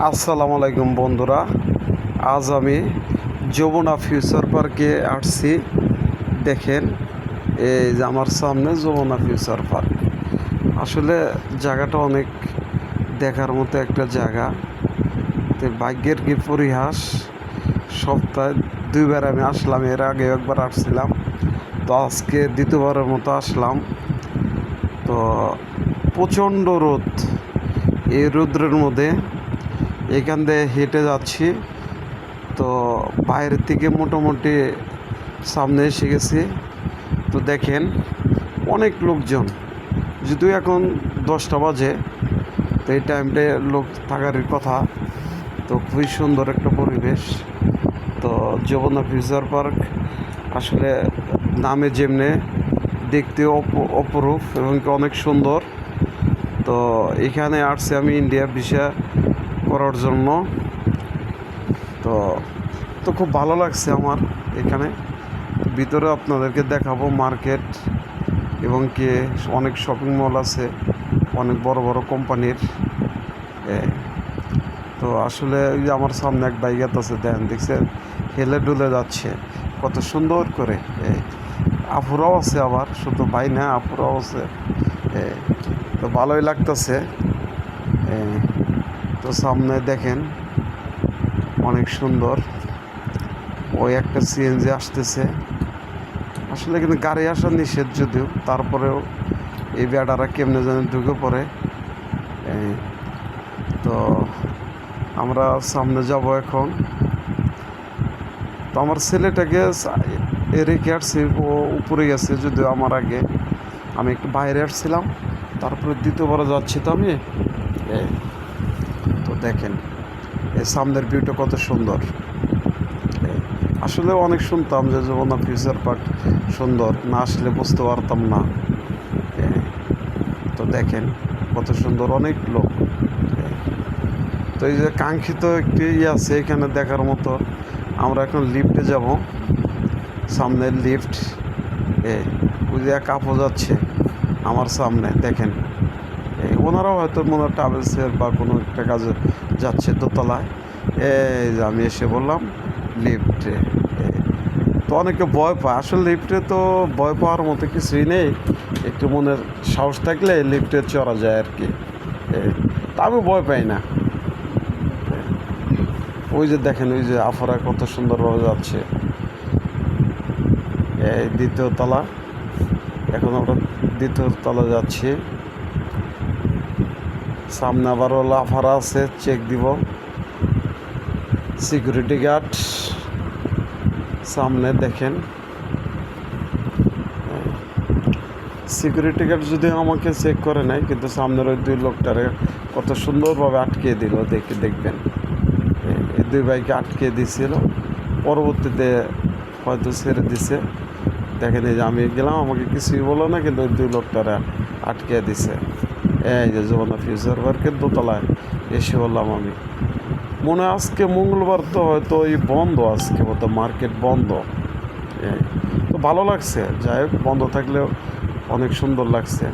আসসালামু আলাইকুম বন্ধুরা, আজ আমি যমুনা ফিউচার পার্কে আসছি। দেখেন, এই যে আমার সামনে যমুনা ফিউচার পার্ক। আসলে জায়গাটা অনেক দেখার মতো একটা জায়গা। তো ভাগ্যের কি পরিহাস, সপ্তাহে দুইবার আমি আসলাম। এর আগে একবার আসছিলাম, তো আজকে দ্বিতীয়বারের মতো আসলাম। তো প্রচণ্ড রোদ, এই রৌদ্রের মধ্যে এখান দিয়ে হেঁটে যাচ্ছি। তো বাইরের থেকে মোটামুটি সামনে এসে গেছি। তো দেখেন, অনেক লোকজন, যদিও এখন 10টা বাজে, তো এই টাইমটায় লোক থাকারই কথা। তো খুবই সুন্দর একটা পরিবেশ। তো যমুনা ফিউচার পার্ক আসলে নামে যেমনি, দেখতে অপরূপ এবং অনেক সুন্দর। তো এখানে আসছি আমি ইন্ডিয়া ভিসা করার জন্য। তো তো খুব ভালো লাগছে আমার এখানে। ভিতরে আপনাদেরকে দেখাবো মার্কেট, এবং কি অনেক শপিং মল আছে, অনেক বড় বড় কোম্পানির। তো আসলে ওই যে আমার সামনে এক বাইক আছে, দেখছেন, হেলে ডুলে যাচ্ছে কত সুন্দর করে। আপুরাও আছে, আবার শুধু ভাই না, আপুরাও আছে। তো ভালোই লাগতেছে। তো সামনে দেখেন অনেক সুন্দর, ওই একটা সিএনজি আসতেছে। আসলে কিন্তু গাড়ি আসা নিষেধ, যদিও তারপরেও এই বেড়ারা কেমনে যেন ঢুকে পড়ে। তো আমরা সামনে যাব এখন। তো আমার ছেলেটাকে রেখে আসছি, ও উপরে গেছে, যদিও আমার আগে। আমি একটু বাইরে আসছিলাম, তারপরে দ্বিতীয়বার যাচ্ছি। তো আমি তো দেখেন এই সামনের ভিউটা কত সুন্দর। আসলে অনেক শুনতাম যে যমুনা ফিউচার পার্ক সুন্দর, না আসলে বুঝতে পারতাম না। তো দেখেন কত সুন্দর, অনেক লোক। তো এই যে কাঙ্ক্ষিত একটি আছে এখানে দেখার মতো। আমরা এখন লিফটে যাব, সামনের লিফট। ওই যে এক আপু যাচ্ছে আমার সামনে, দেখেন। ওনারাও হয়তো মনে হয় ট্রাভেলসের বা কোনো একটা কাজে যাচ্ছে দোতলায়। এই যে আমি এসে বললাম লিফটে। তো অনেকে ভয় পায়, আসলে লিফটে তো ভয় পাওয়ার মতো কিছুই নেই। একটু মনের সাহস থাকলে লিফটে চড়া যায় আর কি। তা আমি ভয় পাই না। ওই যে দেখেন, ওই যে আফারা কত সুন্দরভাবে যাচ্ছে। এই দ্বিতীয় তলা, এখন আমরা দ্বিতীয় তলা যাচ্ছি। সামনে আবারও লাফারা আছে, চেক দিব। সিকিউরিটি গার্ড সামনে দেখেন। সিকিউরিটি গার্ড যদি আমাকে চেক করে নাই, কিন্তু সামনের ওই দুই লোকটারে কত সুন্দরভাবে আটকে দিল, দেখবেন। এই দুই ভাইকে আটকে দিছিল, পরবর্তীতে হয়তো ছেড়ে দিছে। দেখেন, এই যে আমি গেলাম, আমাকে কিছুই বলো না, কিন্তু ওই দুই লোকটারা আটকে দিছে। এই যে যমুনা ফিউচার পার্কের দোতলায় এসে বললাম আমি। মনে হয় আজকে মঙ্গলবার, তো হয়তো এই বন্ধ, আজকে হয়তো মার্কেট বন্ধ। তো ভালো লাগছে, যাই হোক, বন্ধ থাকলেও অনেক সুন্দর লাগছে।